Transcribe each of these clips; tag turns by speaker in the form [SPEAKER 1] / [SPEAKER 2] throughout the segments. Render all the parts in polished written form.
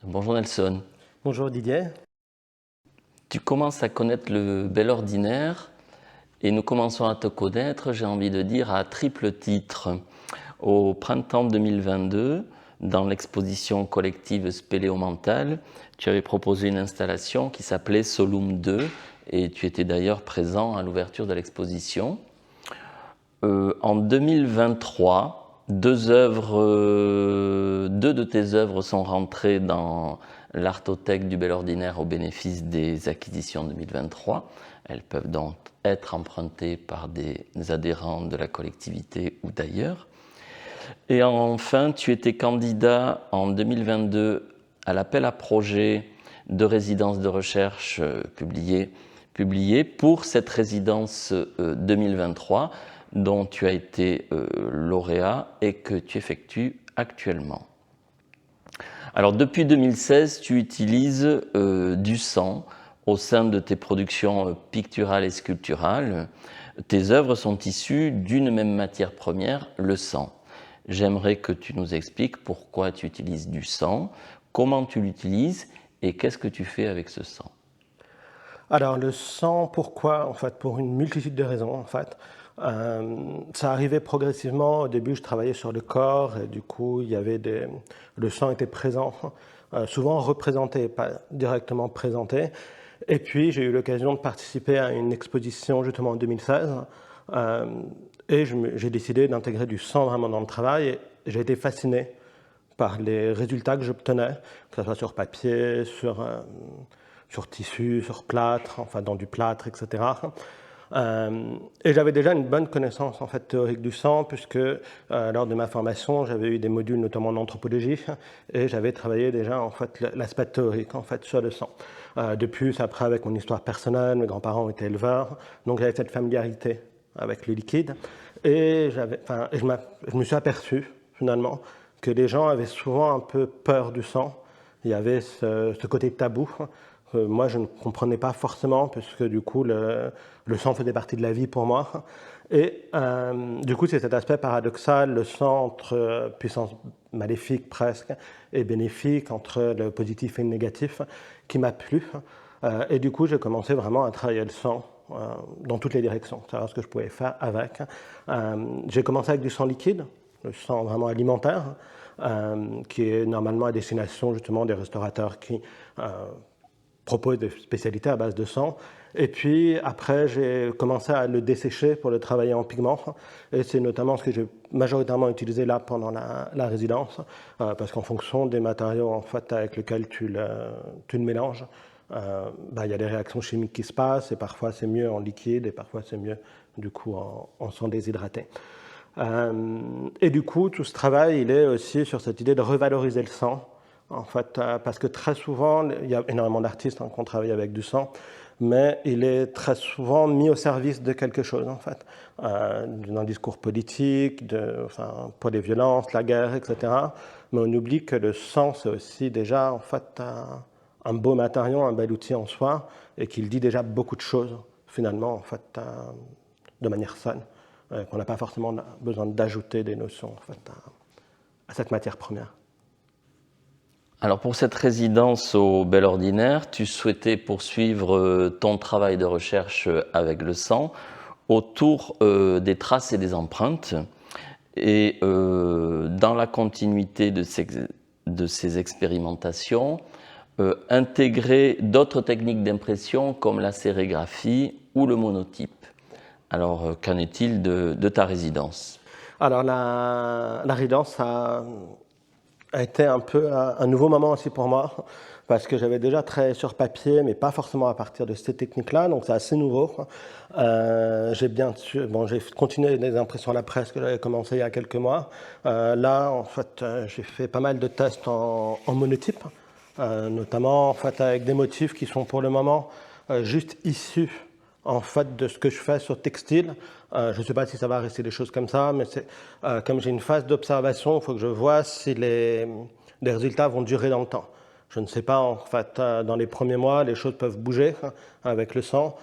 [SPEAKER 1] Bonjour Nelson.
[SPEAKER 2] Bonjour Didier.
[SPEAKER 1] Tu commences à connaître le bel ordinaire et nous commençons à te connaître, j'ai envie de dire, à triple titre. Au printemps 2022, dans l'exposition collective Spéléomental, tu avais proposé une installation qui s'appelait Solum 2 et tu étais d'ailleurs présent à l'ouverture de l'exposition. En 2023, deux de tes œuvres sont rentrées dans l'Artothèque du Bel Ordinaire au bénéfice des acquisitions 2023. Elles peuvent donc être empruntées par des adhérents de la collectivité ou d'ailleurs. Et enfin, tu étais candidat en 2022 à l'appel à projet de résidence de recherche publié pour cette résidence 2023 dont tu as été lauréat et que tu effectues actuellement. Alors depuis 2016, tu utilises du sang au sein de tes productions picturales et sculpturales. Tes œuvres sont issues d'une même matière première, le sang. J'aimerais que tu nous expliques pourquoi tu utilises du sang, comment tu l'utilises et qu'est-ce que tu fais avec ce sang.
[SPEAKER 2] Alors le sang, pourquoi? En fait, pour une multitude de raisons. En fait, ça arrivait progressivement. Au début, je travaillais sur le corps et du coup, le sang était présent, souvent représenté, pas directement présenté. Et puis, j'ai eu l'occasion de participer à une exposition justement en 2016 et j'ai décidé d'intégrer du sang vraiment dans le travail. Et j'ai été fasciné par les résultats que j'obtenais, que ce soit sur papier, sur tissu, sur plâtre, enfin dans du plâtre, etc. Et j'avais déjà une bonne connaissance en fait théorique du sang, puisque lors de ma formation, j'avais eu des modules notamment en anthropologie, et j'avais travaillé déjà en fait l'aspect théorique en fait sur le sang. De plus, après avec mon histoire personnelle, mes grands-parents étaient éleveurs, donc j'avais cette familiarité avec le liquide, et je me suis aperçu finalement que les gens avaient souvent un peu peur du sang. Il y avait ce côté tabou. Moi, je ne comprenais pas forcément, puisque du coup, le sang faisait partie de la vie pour moi. Et du coup, c'est cet aspect paradoxal, le sang entre puissance maléfique presque et bénéfique, entre le positif et le négatif, qui m'a plu. Et du coup, j'ai commencé vraiment à travailler le sang dans toutes les directions, savoir ce que je pouvais faire avec. J'ai commencé avec du sang liquide, le sang vraiment alimentaire, qui est normalement à destination justement des restaurateurs qui proposent des spécialités à base de sang. Et puis après, j'ai commencé à le dessécher pour le travailler en pigment. Et c'est notamment ce que j'ai majoritairement utilisé là pendant la résidence, parce qu'en fonction des matériaux en fait, avec lesquels tu le mélanges, il y a des réactions chimiques qui se passent, et parfois c'est mieux en liquide, et parfois c'est mieux du coup en sang déshydraté. Et du coup, tout ce travail, il est aussi sur cette idée de revaloriser le sang, en fait, parce que très souvent, il y a énormément d'artistes qui ont travaillé avec du sang, mais il est très souvent mis au service de quelque chose, en fait, d'un discours politique, pour les violences, la guerre, etc. Mais on oublie que le sang, c'est aussi déjà, en fait, un beau matériau, un bel outil en soi, et qu'il dit déjà beaucoup de choses, finalement, en fait, de manière saine. Qu'on n'a pas forcément besoin d'ajouter des notions en fait, à cette matière première.
[SPEAKER 1] Alors pour cette résidence au Bel Ordinaire, tu souhaitais poursuivre ton travail de recherche avec le sang autour des traces et des empreintes. Et dans la continuité de ces expérimentations, intégrer d'autres techniques d'impression comme la sérigraphie ou le monotype. Alors, qu'en est-il de ta résidence?
[SPEAKER 2] Alors la résidence a été un peu un nouveau moment aussi pour moi, parce que j'avais déjà travaillé sur papier, mais pas forcément à partir de ces techniques-là, donc c'est assez nouveau. J'ai continué les impressions à la presse que j'avais commencé il y a quelques mois. Là, en fait, j'ai fait pas mal de tests en monotype, notamment en fait, avec des motifs qui sont pour le moment juste issus en fait, de ce que je fais sur textile. Je ne sais pas si ça va rester des choses comme ça, mais comme j'ai une phase d'observation, il faut que je vois si les résultats vont durer dans le temps. Je ne sais pas, en fait, dans les premiers mois, les choses peuvent bouger avec le sang.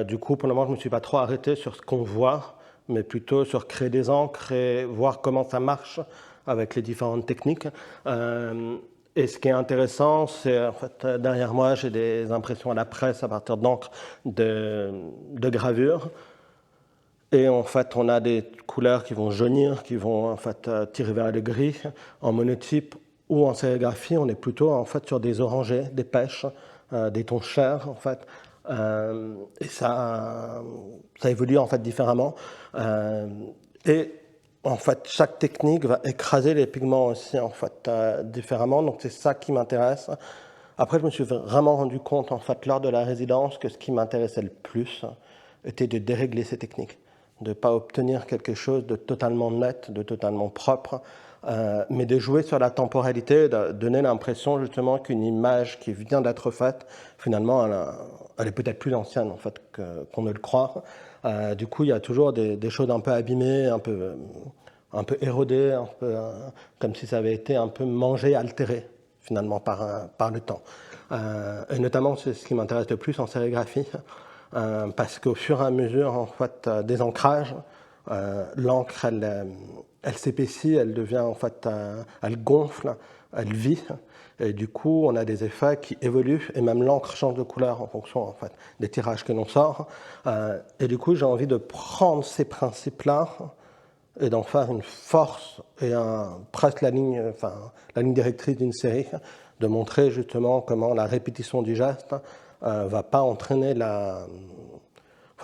[SPEAKER 2] Du coup, pour le moment, je ne me suis pas trop arrêté sur ce qu'on voit, mais plutôt sur créer des encres et voir comment ça marche avec les différentes techniques. Et ce qui est intéressant, c'est en fait, derrière moi, j'ai des impressions à la presse à partir d'encre de gravure. Et en fait, on a des couleurs qui vont jaunir, qui vont en fait tirer vers le gris. En monotype ou en sérigraphie, on est plutôt en fait sur des orangés, des pêches, des tons chers en fait. Et ça évolue en fait différemment. Et en fait, chaque technique va écraser les pigments aussi en fait différemment. Donc c'est ça qui m'intéresse. Après, je me suis vraiment rendu compte en fait lors de la résidence que ce qui m'intéressait le plus était de dérégler ces techniques, de ne pas obtenir quelque chose de totalement net, de totalement propre, mais de jouer sur la temporalité, de donner l'impression justement qu'une image qui vient d'être faite, finalement, elle est peut-être plus ancienne en fait qu'on ne le croit. Du coup, il y a toujours des choses un peu abîmées, un peu érodées, un peu, comme si ça avait été un peu mangé, altéré finalement par le temps. Et notamment, c'est ce qui m'intéresse le plus en sérigraphie, parce qu'au fur et à mesure en fait, des ancrages, l'encre elle s'épaissit, elle devient en fait, elle gonfle, elle vit, et du coup on a des effets qui évoluent et même l'encre change de couleur en fonction en fait des tirages que l'on sort. Et du coup j'ai envie de prendre ces principes-là et d'en faire une force et presque la ligne directrice d'une série, de montrer justement comment la répétition du geste va pas entraîner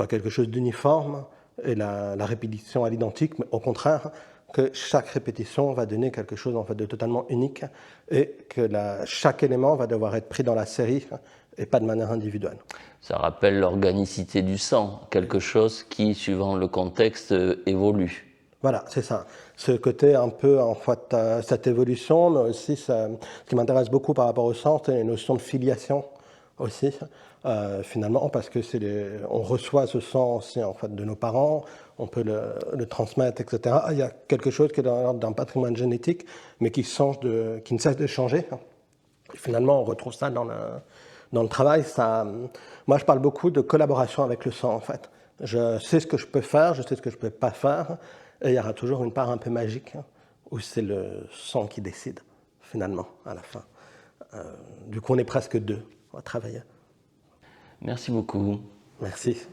[SPEAKER 2] quelque chose d'uniforme et la répétition à l'identique, mais au contraire, que chaque répétition va donner quelque chose en fait de totalement unique et que chaque élément va devoir être pris dans la série et pas de manière individuelle.
[SPEAKER 1] Ça rappelle l'organicité du sang, quelque chose qui, suivant le contexte, évolue.
[SPEAKER 2] Voilà, c'est ça. Ce côté un peu, en fait, cette évolution, mais aussi ce qui m'intéresse beaucoup par rapport au sang, c'est les notions de filiation aussi, finalement, parce que on reçoit ce sang aussi, en fait, de nos parents, on peut le transmettre, etc. Il y a quelque chose qui est dans l'ordre d'un patrimoine génétique, mais qui ne cesse de changer. Et finalement, on retrouve ça dans le travail. Moi, je parle beaucoup de collaboration avec le sang, en fait. Je sais ce que je peux faire, je sais ce que je ne peux pas faire. Et il y aura toujours une part un peu magique où c'est le sang qui décide, finalement, à la fin. Du coup, on est presque deux à travailler.
[SPEAKER 1] Merci beaucoup.
[SPEAKER 2] Merci.